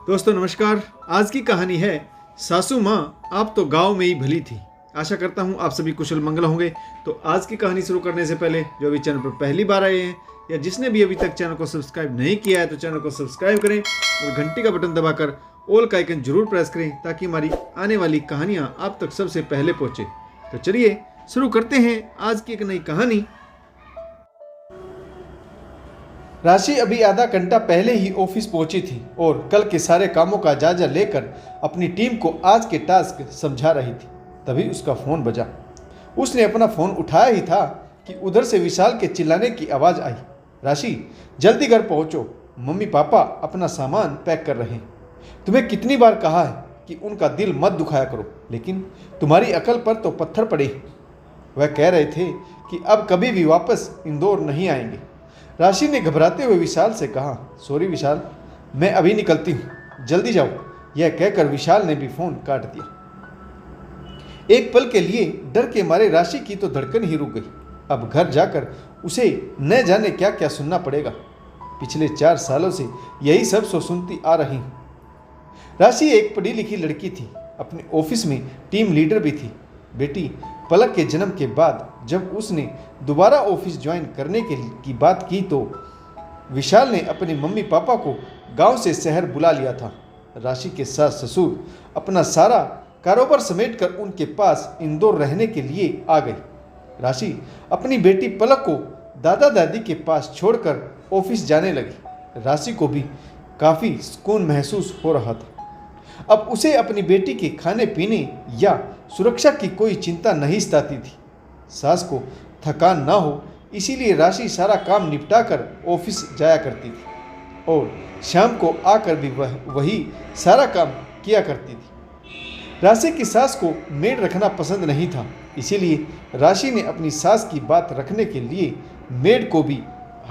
दोस्तों नमस्कार। आज की कहानी है सासू माँ आप तो गांव में ही भली थी। आशा करता हूँ आप सभी कुशल मंगल होंगे। तो आज की कहानी शुरू करने से पहले जो अभी चैनल पर पहली बार आए हैं या जिसने भी अभी तक चैनल को सब्सक्राइब नहीं किया है तो चैनल को सब्सक्राइब करें और घंटी का बटन दबाकर ऑल का आइकन जरूर प्रेस करें ताकि हमारी आने वाली कहानियाँ आप तक सबसे पहले पहुँचे। तो चलिए शुरू करते हैं आज की एक नई कहानी। राशि अभी आधा घंटा पहले ही ऑफिस पहुंची थी और कल के सारे कामों का जायजा लेकर अपनी टीम को आज के टास्क समझा रही थी। तभी उसका फ़ोन बजा। उसने अपना फ़ोन उठाया ही था कि उधर से विशाल के चिल्लाने की आवाज़ आई, राशि जल्दी घर पहुंचो, मम्मी पापा अपना सामान पैक कर रहे हैं। तुम्हें कितनी बार कहा है कि उनका दिल मत दुखाया करो, लेकिन तुम्हारी अकल पर तो पत्थर पड़े। वह कह रहे थे कि अब कभी भी वापस इंदौर नहीं आएंगे। राशि ने घबराते हुए विशाल से कहा, सॉरी विशाल, मैं अभी निकलती हूँ, जल्दी जाओ। यह कहकर विशाल ने भी फ़ोन काट दिया। एक पल के लिए डर के मारे राशि की तो धड़कन ही रुक गई। अब घर जाकर उसे न जाने क्या क्या सुनना पड़ेगा। पिछले 4 सालों से यही सब सुनती आ रही हूँ। राशि एक पढ़ी लिखी लड़की थी, अपने ऑफिस में टीम लीडर भी थी। बेटी पलक के जन्म के बाद जब उसने दोबारा ऑफिस ज्वाइन करने की बात की तो विशाल ने अपने मम्मी पापा को गांव से शहर बुला लिया था। राशि के सास ससुर अपना सारा कारोबार समेटकर उनके पास इंदौर रहने के लिए आ गई। राशि अपनी बेटी पलक को दादा दादी के पास छोड़कर ऑफिस जाने लगी। राशि को भी काफ़ी सुकून महसूस हो रहा था। अब उसे अपनी बेटी के खाने पीने या सुरक्षा की कोई चिंता नहीं सताती थी। सास को थकान ना हो इसीलिए राशि सारा काम निपटा कर ऑफिस जाया करती थी और शाम को आकर भी वह वही सारा काम किया करती थी। राशि की सास को मेड रखना पसंद नहीं था, इसीलिए राशि ने अपनी सास की बात रखने के लिए मेड को भी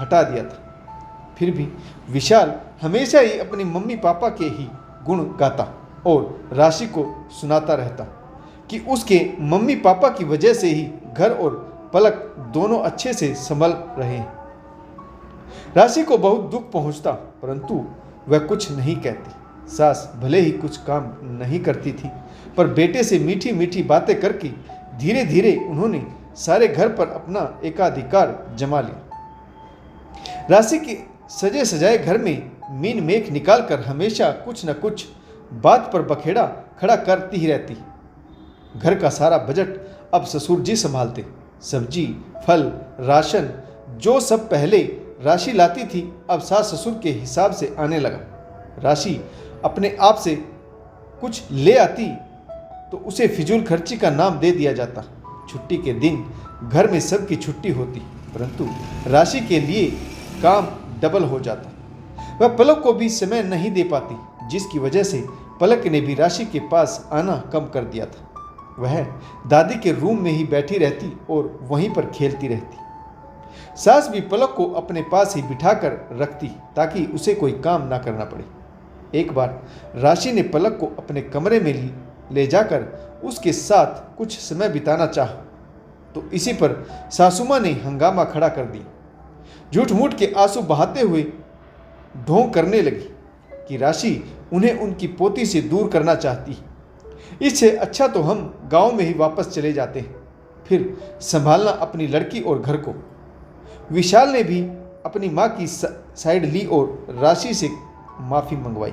हटा दिया था। फिर भी विशाल हमेशा ही अपनी मम्मी पापा के ही गुण गाता और राशि को सुनाता रहता कि उसके मम्मी पापा की वजह से ही घर और पलक दोनों अच्छे से संभल रहे हैं। राशि को बहुत दुख पहुंचता, परंतु वह कुछ नहीं कहती। सास भले ही कुछ काम नहीं करती थी, पर बेटे से मीठी मीठी बातें करके धीरे धीरे उन्होंने सारे घर पर अपना एकाधिकार जमा लिया। राशि के सजे सजाए घर में मीन मेख निकालकर हमेशा कुछ न कुछ बात पर बखेड़ा खड़ा करती ही रहती। घर का सारा बजट अब ससुर जी संभालते। सब्जी, फल, राशन जो सब पहले राशि लाती थी अब सास ससुर के हिसाब से आने लगा। राशि अपने आप से कुछ ले आती तो उसे फिजूल खर्ची का नाम दे दिया जाता। छुट्टी के दिन घर में सबकी छुट्टी होती, परंतु राशि के लिए काम डबल हो जाता। वह पलक को भी समय नहीं दे पाती, जिसकी वजह से पलक ने भी राशि के पास आना कम कर दिया था। वह दादी के रूम में ही बैठी रहती और वहीं पर खेलती रहती। सास भी पलक को अपने पास ही बिठाकर रखती ताकि उसे कोई काम ना करना पड़े। एक बार राशि ने पलक को अपने कमरे में ले जाकर उसके साथ कुछ समय बिताना चाहा तो इसी पर सासुमा ने हंगामा खड़ा कर दिया। झूठ मूठ के आंसू बहाते हुए ढोंग करने लगी कि राशि उन्हें उनकी पोती से दूर करना चाहती। इससे अच्छा तो हम गांव में ही वापस चले जाते हैं, फिर संभालना अपनी लड़की और घर को। विशाल ने भी अपनी मां की साइड ली और राशि से माफ़ी मंगवाई।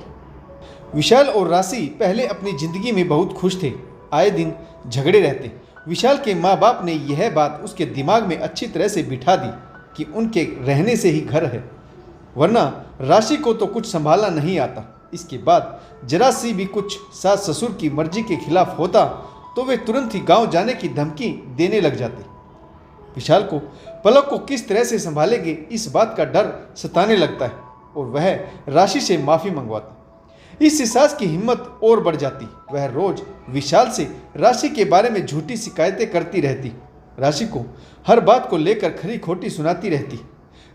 विशाल और राशि पहले अपनी ज़िंदगी में बहुत खुश थे, आए दिन झगड़े रहते। विशाल के माँ बाप ने यह बात उसके दिमाग में अच्छी तरह से बिठा दी कि उनके रहने से ही घर है, वरना राशि को तो कुछ संभालना नहीं आता। इसके बाद जरा सी भी कुछ सास ससुर की मर्जी के खिलाफ होता तो वे तुरंत ही गांव जाने की धमकी देने लग जाते। विशाल को पलक को किस तरह से संभालेंगे इस बात का डर सताने लगता है और वह राशि से माफ़ी मंगवाता। इससे सास की हिम्मत और बढ़ जाती। वह रोज विशाल से राशि के बारे में झूठी शिकायतें करती रहती। राशि को हर बात को लेकर खरी खोटी सुनाती रहती।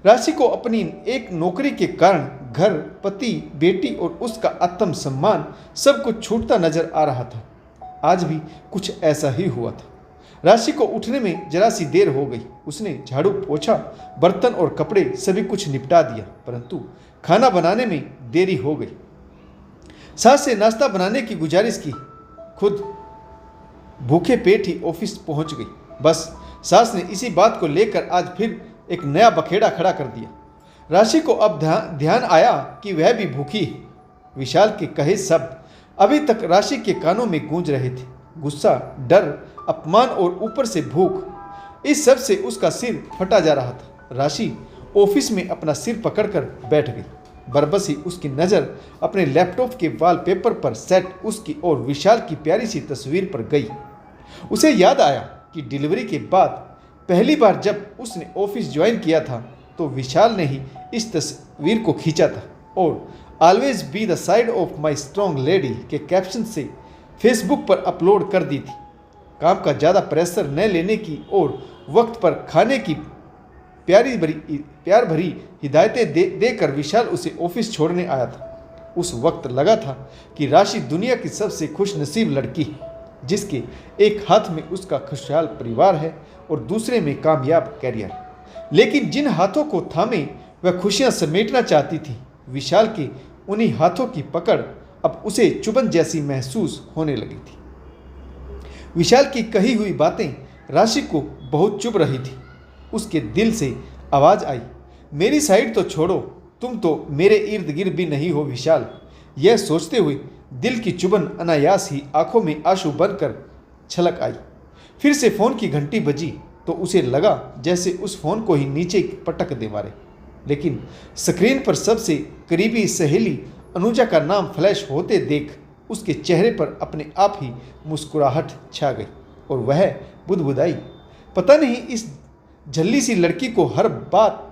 राशि को अपनी एक नौकरी के कारण घर, पति, बेटी और उसका आत्म सम्मान सब कुछ छूटता नजर आ रहा था। आज भी कुछ ऐसा ही हुआ था। राशि को उठने में जरा सी देर हो गई। उसने झाड़ू पोछा, बर्तन और कपड़े सभी कुछ निपटा दिया, परंतु खाना बनाने में देरी हो गई। सास से नाश्ता बनाने की गुजारिश की, खुद भूखे पेट ही ऑफिस पहुंच गई। बस सास ने इसी बात को लेकर आज फिर एक नया बखेड़ा खड़ा कर दिया। राशि को अब ध्यान आया कि वह भी भूखी है। विशाल के कहे शब्द अभी तक राशि के कानों में गूंज रहे थे। गुस्सा, डर, अपमान और ऊपर से भूख, इस सब से उसका सिर फटा जा रहा था। राशि ऑफिस में अपना सिर पकड़कर बैठ गई। बरबस ही उसकी नज़र अपने लैपटॉप के वॉलपेपर पर सेट उसकी और विशाल की प्यारी सी तस्वीर पर गई। उसे याद आया कि डिलीवरी के बाद पहली बार जब उसने ऑफिस ज्वाइन किया था तो विशाल ने ही इस तस्वीर को खींचा था और always be the side of my strong lady के कैप्शन से फेसबुक पर अपलोड कर दी थी। काम का ज़्यादा प्रेशर न लेने की और वक्त पर खाने की प्यार भरी हिदायतें देकर विशाल उसे ऑफिस छोड़ने आया था। उस वक्त लगा था कि राशि दुनिया की सबसे खुशनसीब लड़की है, जिसके एक हाथ में उसका खुशहाल परिवार है और दूसरे में कामयाब कैरियर। लेकिन जिन हाथों को थामे वह खुशियां समेटना चाहती थी, विशाल के उन्हीं हाथों की पकड़ अब उसे चुभन जैसी महसूस होने लगी थी। विशाल की कही हुई बातें राशि को बहुत चुभ रही थी। उसके दिल से आवाज़ आई, मेरी साइड तो छोड़ो, तुम तो मेरे इर्द गिर्द भी नहीं हो विशाल। यह सोचते हुए दिल की चुभन अनायास ही आंखों में आंसू बनकर छलक आई। फिर से फ़ोन की घंटी बजी तो उसे लगा जैसे उस फ़ोन को ही नीचे पटक दे मारे। लेकिन स्क्रीन पर सबसे करीबी सहेली अनुजा का नाम फ्लैश होते देख उसके चेहरे पर अपने आप ही मुस्कुराहट छा गई और वह बुदबुदाई, पता नहीं इस झल्ली सी लड़की को हर बात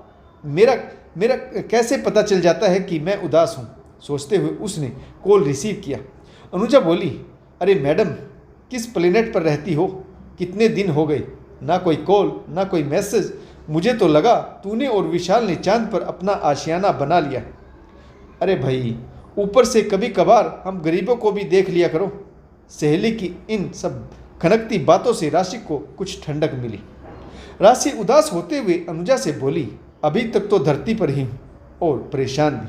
मेरा कैसे पता चल जाता है कि मैं उदास हूँ। सोचते हुए उसने कॉल रिसीव किया। अनुजा बोली, अरे मैडम, किस प्लेनेट पर रहती हो? कितने दिन हो गए, ना कोई कॉल ना कोई मैसेज। मुझे तो लगा तूने और विशाल ने चांद पर अपना आशियाना बना लिया। अरे भाई, ऊपर से कभी कभार हम गरीबों को भी देख लिया करो। सहेली की इन सब खनकती बातों से राशि को कुछ ठंडक मिली। राशि उदास होते हुए अनुजा से बोली, अभी तक तो धरती पर ही हूँ और परेशान भी।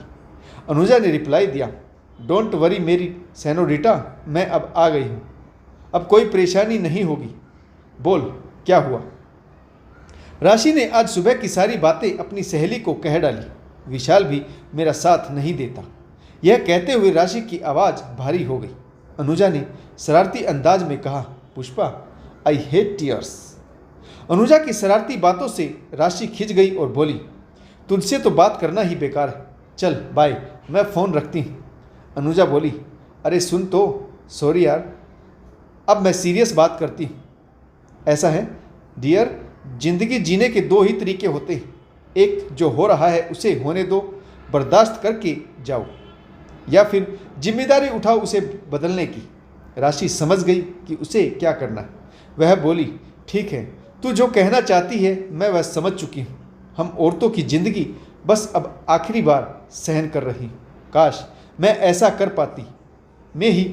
अनुजा ने रिप्लाई दिया, डोंट वरी मेरी सेनोरिटा, मैं अब आ गई हूँ, अब कोई परेशानी नहीं होगी। बोल क्या हुआ? राशि ने आज सुबह की सारी बातें अपनी सहेली को कह डाली। विशाल भी मेरा साथ नहीं देता। यह कहते हुए राशि की आवाज़ भारी हो गई। अनुजा ने शरारती अंदाज में कहा, Pushpa, I hate tears. Anuja की शरारती बातों से राशि खिंच गई और बोली, तुझसे तो बात करना ही बेकार है, चल बाय, मैं फ़ोन रखती हूँ। अनुजा बोली, अरे सुन तो, सॉरी यार, अब मैं सीरियस बात करती हूँ। ऐसा है डियर, जिंदगी जीने के दो ही तरीके होते हैं, एक जो हो रहा है उसे होने दो, बर्दाश्त करके जाओ, या फिर जिम्मेदारी उठाओ उसे बदलने की। राशि समझ गई कि उसे क्या करना है। वह बोली, ठीक है, तू जो कहना चाहती है मैं वह समझ चुकी हूँ। हम औरतों की ज़िंदगी बस अब आखिरी बार सहन कर रही हूँ। काश मैं ऐसा कर पाती, मैं ही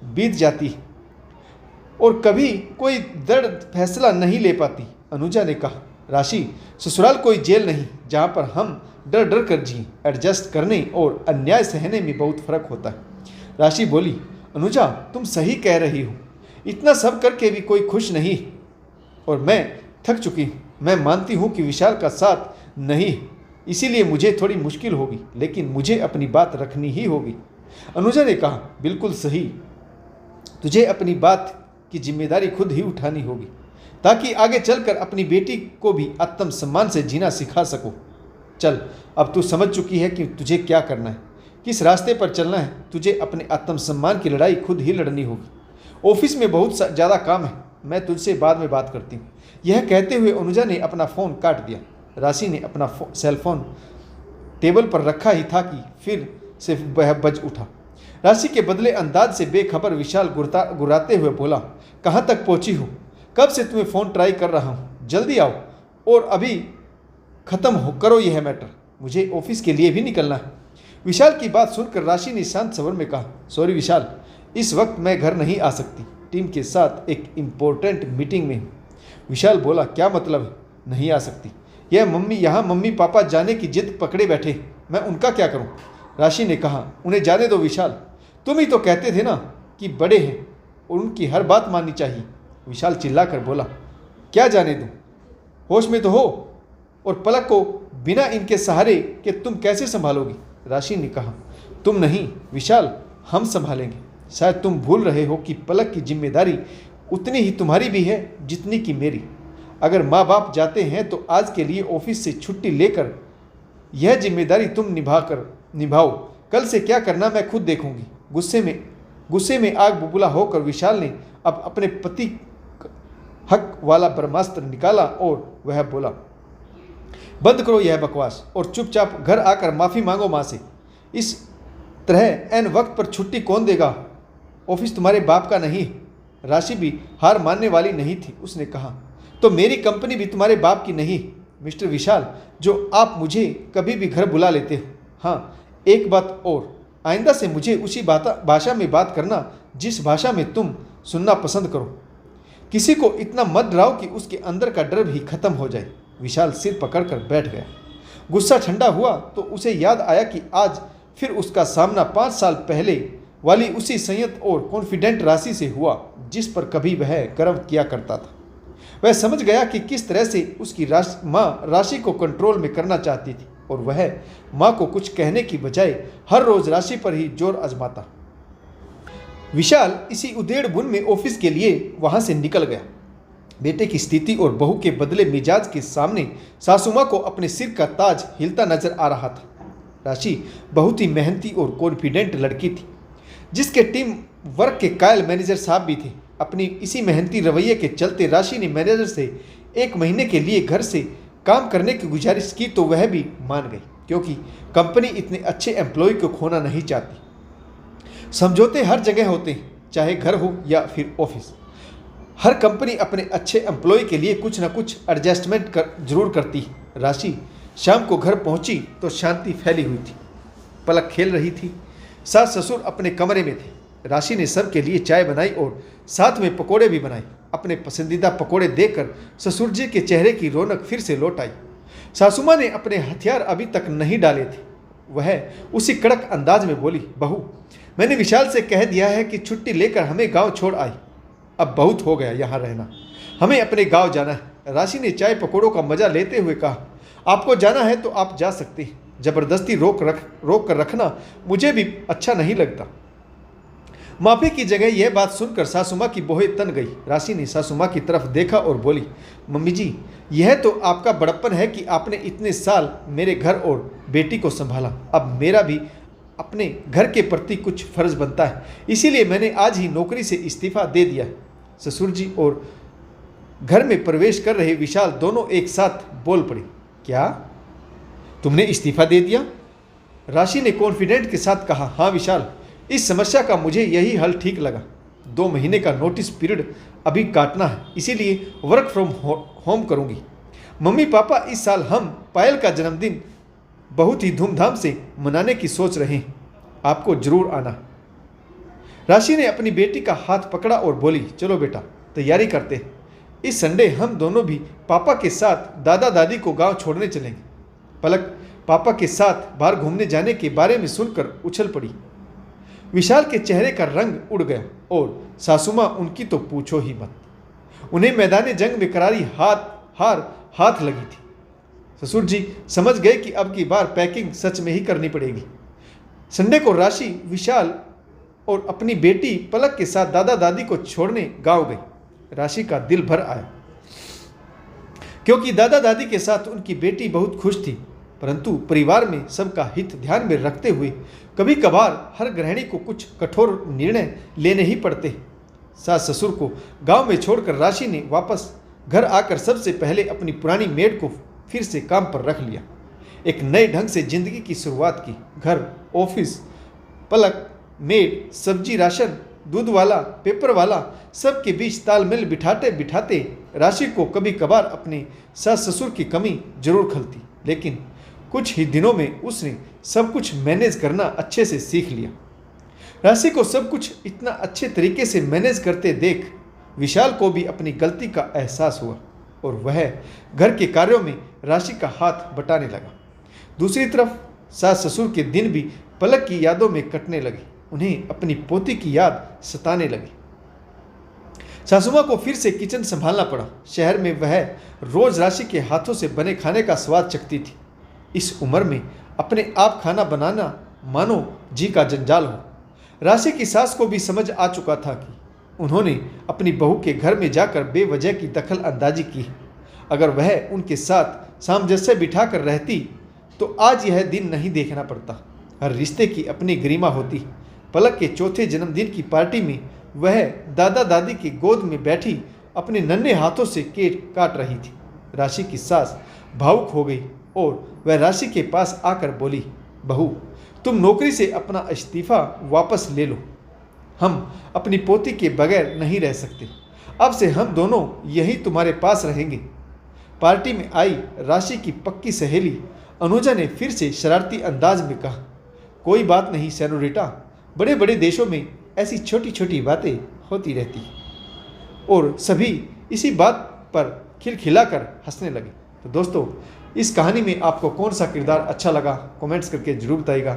बीत जाती और कभी कोई दर्द फैसला नहीं ले पाती। अनुजा ने कहा, राशि, ससुराल कोई जेल नहीं जहाँ पर हम डर डर कर जिए। एडजस्ट करने और अन्याय सहने में बहुत फ़र्क होता है। राशि बोली, अनुजा, तुम सही कह रही हो, इतना सब करके भी कोई खुश नहीं और मैं थक चुकी हूँ। मैं मानती हूँ कि विशाल का साथ नहीं, इसीलिए मुझे थोड़ी मुश्किल होगी, लेकिन मुझे अपनी बात रखनी ही होगी। अनुजा ने कहा, बिल्कुल सही, तुझे अपनी बात की जिम्मेदारी खुद ही उठानी होगी ताकि आगे चलकर अपनी बेटी को भी आत्मसम्मान से जीना सिखा सको। चल, अब तू समझ चुकी है कि तुझे क्या करना है, किस रास्ते पर चलना है। तुझे अपने आत्मसम्मान की लड़ाई खुद ही लड़नी होगी। ऑफिस में बहुत ज़्यादा काम है, मैं तुझसे बाद में बात करती हूँ। यह कहते हुए अनुजा ने अपना फ़ोन काट दिया। राशि ने अपना सेलफोन टेबल पर रखा ही था कि फिर से वह बज उठा। राशि के बदले अंदाज से बेखबर विशाल गुर्राते हुए बोला, कहाँ तक पहुँची हो? कब से तुम्हें फ़ोन ट्राई कर रहा हूँ, जल्दी आओ और अभी ख़त्म करो यह मैटर, मुझे ऑफिस के लिए भी निकलना है। विशाल की बात सुनकर राशि ने शांत स्वर में कहा, सॉरी विशाल, इस वक्त मैं घर नहीं आ सकती, टीम के साथ एक इम्पोर्टेंट मीटिंग में हूँ। विशाल बोला, क्या मतलब है नहीं आ सकती? यहाँ मम्मी पापा जाने की जिद पकड़े बैठे, मैं उनका क्या करूँ? राशि ने कहा, उन्हें जाने दो विशाल, तुम ही तो कहते थे ना कि बड़े हैं और उनकी हर बात माननी चाहिए। विशाल चिल्लाकर बोला, क्या जाने दूं, होश में तो हो, और पलक को बिना इनके सहारे के तुम कैसे संभालोगी? राशि ने कहा, तुम नहीं विशाल, हम संभालेंगे। शायद तुम भूल रहे हो कि पलक की जिम्मेदारी उतनी ही तुम्हारी भी है जितनी कि मेरी। अगर माँ बाप जाते हैं तो आज के लिए ऑफिस से छुट्टी लेकर यह जिम्मेदारी तुम निभाओ। कल से क्या करना मैं खुद देखूंगी। गुस्से में आग बबूला होकर विशाल ने अब अपने पति हक वाला ब्रह्मास्त्र निकाला और वह बोला, बंद करो यह बकवास और चुपचाप घर आकर माफ़ी मांगो माँ से। इस तरह एन वक्त पर छुट्टी कौन देगा? ऑफिस तुम्हारे बाप का नहीं। राशि भी हार मानने वाली नहीं थी। उसने कहा, तो मेरी कंपनी भी तुम्हारे बाप की नहीं मिस्टर विशाल, जो आप मुझे कभी भी घर बुला लेते हो। हाँ, एक बात और, आइंदा से मुझे उसी भाषा में बात करना जिस भाषा में तुम सुनना पसंद करो। किसी को इतना मत डराओ कि उसके अंदर का डर भी खत्म हो जाए। विशाल सिर पकड़कर बैठ गया। गुस्सा ठंडा हुआ तो उसे याद आया कि आज फिर उसका सामना 5 साल पहले वाली उसी संयत और कॉन्फिडेंट राशि से हुआ जिस पर कभी वह गर्व किया करता था। वह समझ गया कि किस तरह से उसकी माँ राशि को कंट्रोल में करना चाहती थी और वह माँ को कुछ कहने की बजाय हर रोज राशि पर ही जोर आजमाता। विशाल इसी उधेड़ बुन में ऑफिस के लिए वहां से निकल गया। बेटे की स्थिति और बहू के बदले मिजाज के सामने सासू माँ को अपने सिर का ताज हिलता नजर आ रहा था। राशि बहुत ही मेहनती और कॉन्फिडेंट लड़की थी, जिसके टीम वर्क के कायल मैनेजर साहब भी थे। अपनी इसी मेहनती रवैये के चलते राशि ने मैनेजर से 1 महीने के लिए घर से काम करने की गुजारिश की तो वह भी मान गई, क्योंकि कंपनी इतने अच्छे एम्प्लॉय को खोना नहीं चाहती। समझौते हर जगह होते हैं, चाहे घर हो या फिर ऑफिस। हर कंपनी अपने अच्छे एम्प्लॉय के लिए कुछ ना कुछ एडजस्टमेंट जरूर करती है। राशि शाम को घर पहुंची तो शांति फैली हुई थी। पलक खेल रही थी, सास ससुर अपने कमरे में थे। राशि ने सबके लिए चाय बनाई और साथ में पकोड़े भी बनाए। अपने पसंदीदा पकोड़े देखकर ससुर जी के चेहरे की रौनक फिर से लौट आई। सासुमा ने अपने हथियार अभी तक नहीं डाले थे। वह उसी कड़क अंदाज में बोली, बहू, मैंने विशाल से कह दिया है कि छुट्टी लेकर हमें गांव छोड़ आई। अब बहुत हो गया यहाँ रहना, हमें अपने गांव जाना है। राशि ने चाय पकोड़ों का मजा लेते हुए कहा, आपको जाना है तो आप जा सकते हैं, जबरदस्ती रोक कर रखना मुझे भी अच्छा नहीं लगता। माफी की जगह यह बात सुनकर सासुमा की बोहें तन गई। राशि ने सासुमा की तरफ देखा और बोली, मम्मी जी, यह तो आपका बड़प्पन है कि आपने इतने साल मेरे घर और बेटी को संभाला। अब मेरा भी अपने घर के प्रति कुछ फर्ज बनता है, इसीलिए मैंने आज ही नौकरी से इस्तीफा दे दिया है। ससुर जी और घर में प्रवेश कर रहे विशाल दोनों एक साथ बोल पड़ी, क्या तुमने इस्तीफा दे दिया? राशि ने कॉन्फिडेंट के साथ कहा, हाँ विशाल, इस समस्या का मुझे यही हल ठीक लगा। 2 महीने का नोटिस पीरियड अभी काटना है, इसीलिए वर्क फ्रॉम होम करूंगी। मम्मी पापा इस साल हम पायल का जन्मदिन बहुत ही धूमधाम से मनाने की सोच रहे हैं, आपको जरूर आना। राशि ने अपनी बेटी का हाथ पकड़ा और बोली, चलो बेटा, तैयारी करते हैं। इस संडे हम दोनों भी पापा के साथ दादा दादी को गांव छोड़ने चलेंगे। पलक पापा के साथ बाहर घूमने जाने के बारे में सुनकर उछल पड़ी। विशाल के चेहरे का रंग उड़ गया और सासुमा उनकी तो पूछो ही मत। उन्हें मैदान जंग में करारी हाथ लगी थी। ससुर जी समझ गए कि अब की बार पैकिंग सच में ही करनी पड़ेगी। संडे को राशि विशाल और अपनी बेटी पलक के साथ दादा दादी को छोड़ने गांव गई। राशि का दिल भर आया, क्योंकि दादा दादी के साथ उनकी बेटी बहुत खुश थी, परंतु परिवार में सबका हित ध्यान में रखते हुए कभी कभार हर गृहिणी को कुछ कठोर निर्णय लेने ही पड़ते हैं। सास ससुर को गांव में छोड़कर राशि ने वापस घर आकर सबसे पहले अपनी पुरानी मेड को फिर से काम पर रख लिया। एक नए ढंग से जिंदगी की शुरुआत की। घर, ऑफिस, पलक, मेड, सब्जी, राशन, दूध वाला, पेपर वाला, सबके बीच तालमेल बिठाते बिठाते राशि को कभी कभार अपने सास ससुर की कमी जरूर खलती, लेकिन कुछ ही दिनों में उसने सब कुछ मैनेज करना अच्छे से सीख लिया। राशि को सब कुछ इतना अच्छे तरीके से मैनेज करते देख विशाल को भी अपनी गलती का एहसास हुआ और वह घर के कार्यों में राशि का हाथ बटाने लगा। दूसरी तरफ सास ससुर के दिन भी पलक की यादों में कटने लगे। उन्हें अपनी पोती की याद सताने लगी। सासू माँ को फिर से किचन संभालना पड़ा। शहर में वह रोज राशि के हाथों से बने खाने का स्वाद चखती थी। इस उम्र में अपने आप खाना बनाना मानो जी का जंजाल हो। राशि की सास को भी समझ आ चुका था कि उन्होंने अपनी बहू के घर में जाकर बेवजह की दखल अंदाजी की। अगर वह उनके साथ सामंजस्य बिठाकर रहती तो आज यह दिन नहीं देखना पड़ता। हर रिश्ते की अपनी गरिमा होती। पलक के चौथे जन्मदिन की पार्टी में वह दादा दादी की गोद में बैठी अपने नन्हे हाथों से केक काट रही थी। राशि की सास भावुक हो गई और वह राशि के पास आकर बोली, बहू, तुम नौकरी से अपना इस्तीफा वापस ले लो। हम अपनी पोती के बगैर नहीं रह सकते। अब से हम दोनों यहीं तुम्हारे पास रहेंगे। पार्टी में आई राशि की पक्की सहेली अनुजा ने फिर से शरारती अंदाज में कहा, कोई बात नहीं सेनोरिटा, बड़े बड़े देशों में ऐसी छोटी छोटी बातें होती रहती और सभी इसी बात पर खिलखिलाकर हंसने लगे। तो दोस्तों, इस कहानी में आपको कौन सा किरदार अच्छा लगा कमेंट्स करके ज़रूर बताइएगा।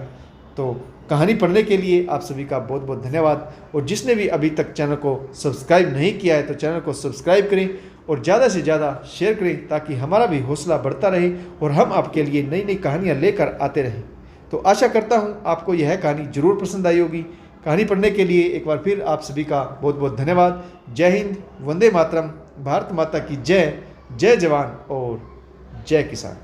तो कहानी पढ़ने के लिए आप सभी का बहुत बहुत धन्यवाद। और जिसने भी अभी तक चैनल को सब्सक्राइब नहीं किया है तो चैनल को सब्सक्राइब करें और ज़्यादा से ज़्यादा शेयर करें ताकि हमारा भी हौसला बढ़ता रहे और हम आपके लिए नई नई कहानियाँ लेकर आते रहें। तो आशा करता हूँ आपको यह कहानी ज़रूर पसंद आई होगी। कहानी पढ़ने के लिए एक बार फिर आप सभी का बहुत बहुत धन्यवाद। जय हिंद, वंदे मातरम, भारत माता की जय, जय जवान और जय किसान।